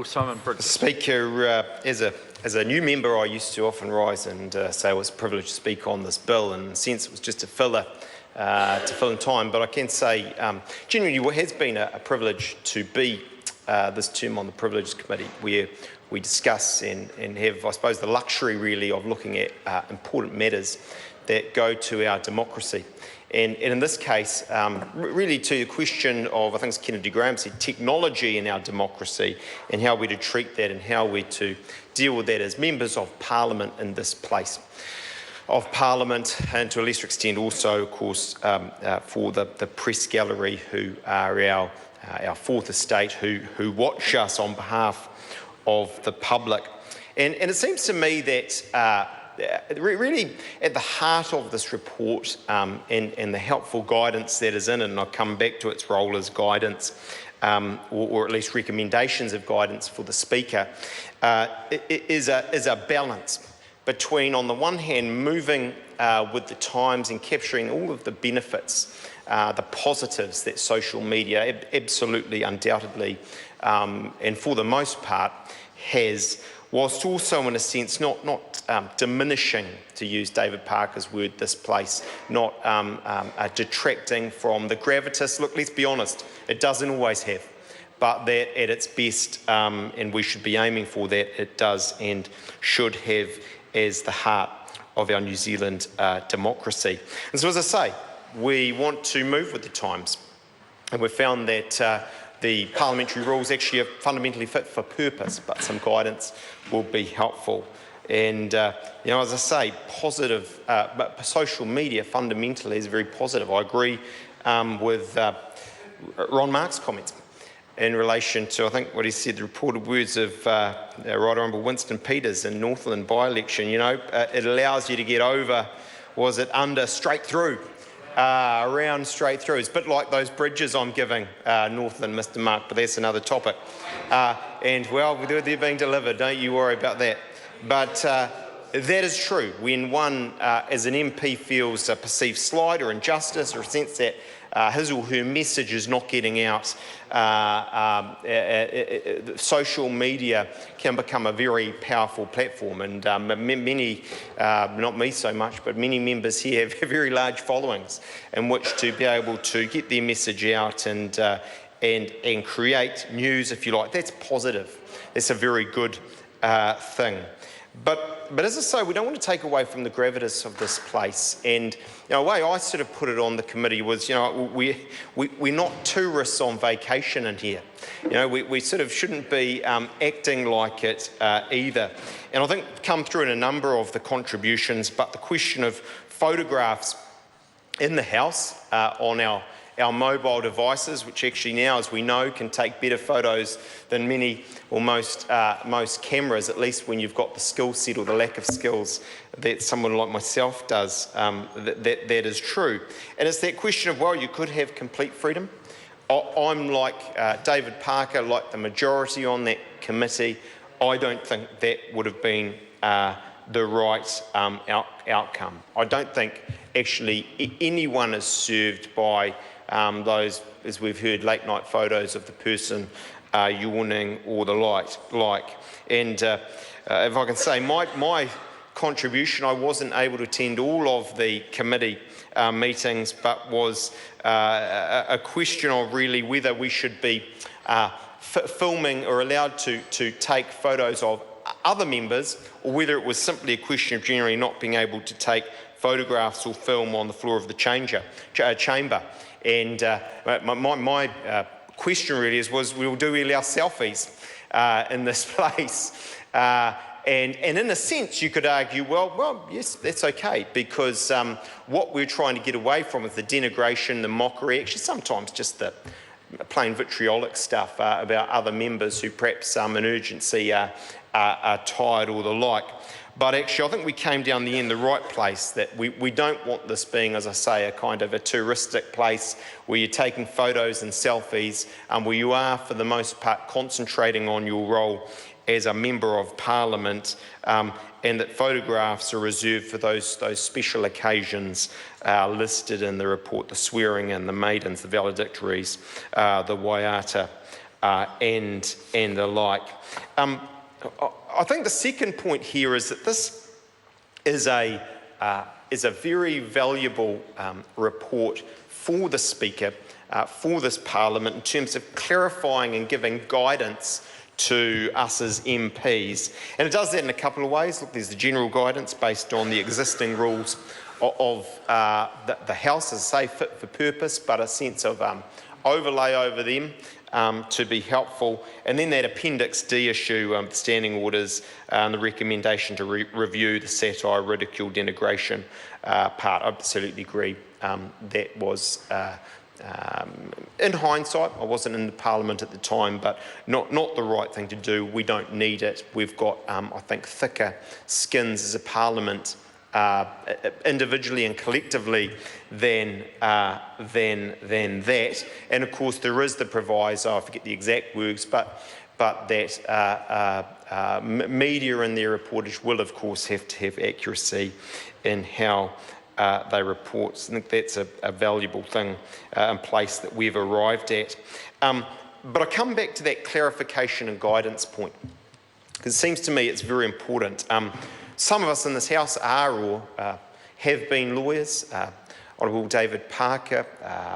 Simon Bridges. Speaker, as a new member, I used to often rise and say it was a privilege to speak on this bill, and in a sense it was just a filler to fill in time. But I can say, genuinely, what has been a privilege to be this term on the Privileges Committee, where we discuss and have, I suppose, the luxury really of looking at important matters that go to our democracy. And in this case, really to the question of, I think it's Kennedy Graham said, technology in our democracy and how we're to treat that and how we're to deal with that as members of Parliament in this place of Parliament, and to a lesser extent also, of course, for the press gallery who are our fourth estate, who watch us on behalf of the public. And it seems to me that really at the heart of this report and the helpful guidance that is in it, and I'll come back to its role as guidance, or at least recommendations of guidance for the Speaker, is a balance between, on the one hand, moving with the times and capturing all of the benefits, the positives that social media absolutely, undoubtedly, and for the most part, has, whilst also in a sense not diminishing, to use David Parker's word, this place, not detracting from the gravitas. Look, let's be honest, it doesn't always have, but that at its best, and we should be aiming for that, it does and should have as the heart of our New Zealand democracy. And so, as I say, we want to move with the times, and we've found that the parliamentary rules actually are fundamentally fit for purpose, but some guidance will be helpful. And, as I say, positive, but social media fundamentally is very positive. I agree with Ron Mark's comments in relation to, I think, what he said, the reported words of Right Honourable Winston Peters in Northland by-election. It allows you to get over, under, straight through. Around straight through. It's a bit like those bridges I'm giving Northland, Mr. Mark, but that's another topic. And, well, they're being delivered, don't you worry about that. But that is true. When one, as an MP, feels a perceived slight or injustice or a sense that his or her message is not getting out, social media can become a very powerful platform, and many, not me so much, but many members here have very large followings in which to be able to get their message out and create news, if you like. That's positive. That's a very good thing. But as I say, we don't want to take away from the gravitas of this place. And the way I sort of put it on the committee was, we're not tourists on vacation in here. We sort of shouldn't be acting like it either. And I think come through in a number of the contributions, but the question of photographs in the House on our mobile devices, which actually now, as we know, can take better photos than many or most cameras, at least when you've got the skill set or the lack of skills that someone like myself does, that is true. And it's that question of, well, you could have complete freedom. I'm like David Parker, like the majority on that committee. I don't think that would have been the right outcome. I don't think actually anyone is served by those, as we've heard, late night photos of the person yawning or the like. And if I can say, my contribution, I wasn't able to attend all of the committee meetings, but was a question of really whether we should be filming or allowed to take photos of other members, or whether it was simply a question of generally not being able to take photographs or film on the floor of the chamber. And my question really do we allow selfies in this place? And in a sense, you could argue, well, yes, that's okay, because what we're trying to get away from is the denigration, the mockery, actually sometimes just the plain vitriolic stuff about other members who perhaps in urgency are tired or the like. But actually, I think we came down the end the right place, that we don't want this being, as I say, a kind of a touristic place where you're taking photos and selfies, where you are, for the most part, concentrating on your role as a member of Parliament, and that photographs are reserved for those special occasions listed in the report, the swearing in, the maidens, the valedictories, the waiata, and the like. I think the second point here is that this is a very valuable report for the Speaker, for this Parliament, in terms of clarifying and giving guidance to us as MPs. And it does that in a couple of ways. Look, there's the general guidance based on the existing rules of the House, as I say, fit for purpose, but a sense of overlay over them to be helpful. And then that Appendix D issue, the standing orders, and the recommendation to review the satire, ridicule, denigration part. I absolutely agree. That was, in hindsight, I wasn't in the Parliament at the time, but not the right thing to do. We don't need it. We've got, I think, thicker skins as a Parliament, individually and collectively, than that. And of course, there is the proviso, I forget the exact words, but that media in their reportage will, of course, have to have accuracy in how they report. So I think that's a valuable thing in place that we've arrived at. But I come back to that clarification and guidance point, because it seems to me it's very important. Some of us in this House are or have been lawyers. Honourable David Parker,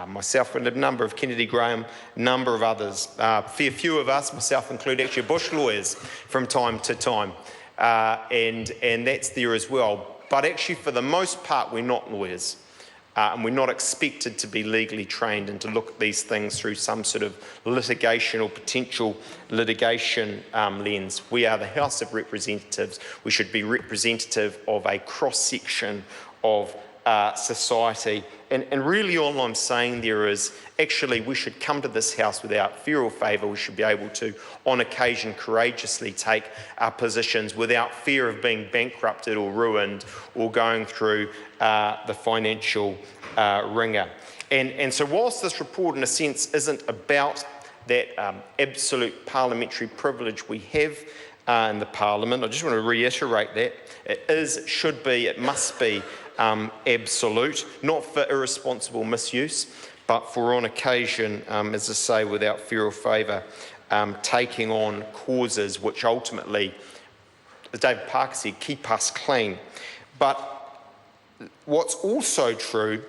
myself and a number of Kennedy Graham, a number of others. A fair few of us, myself included, actually bush lawyers from time to time. And that's there as well. But actually, for the most part, we're not lawyers. And we're not expected to be legally trained and to look at these things through some sort of litigation or potential litigation lens. We are the House of Representatives. We should be representative of a cross-section of society. And really all I'm saying there is, actually, we should come to this House without fear or favour. We should be able to, on occasion, courageously take our positions without fear of being bankrupted or ruined or going through the financial ringer. And so whilst this report, in a sense, isn't about that absolute parliamentary privilege we have in the Parliament, I just want to reiterate that. It is, it should be, it must be absolute, not for irresponsible misuse, but for on occasion, as I say, without fear or favour, taking on causes which ultimately, as David Parker said, keep us clean. But what's also true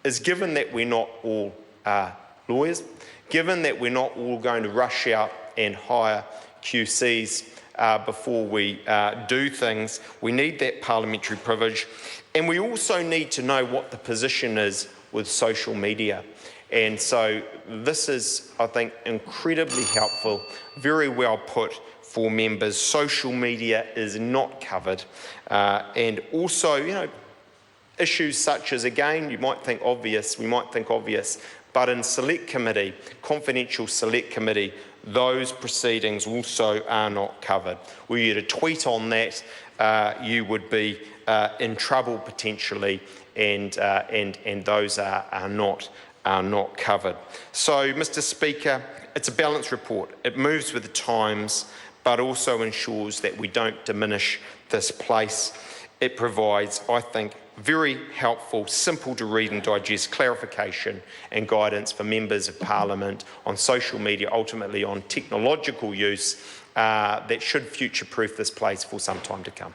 is, given that we're not all lawyers, given that we're not all going to rush out and hire QCs before we do things, we need that parliamentary privilege. And we also need to know what the position is with social media. And so this is, I think, incredibly helpful, very well put for members. Social media is not covered. And also, you know, issues such as, again, you might think obvious, we might think obvious, but in select committee, confidential select committee, those proceedings also are not covered. Were you to tweet on that, you would be in trouble potentially, and those are not covered. So, Mr. Speaker, it's a balanced report. It moves with the times, but also ensures that we don't diminish this place. It provides, I think, very helpful, simple to read and digest clarification and guidance for members of Parliament on social media, ultimately on technological use that should future-proof this place for some time to come.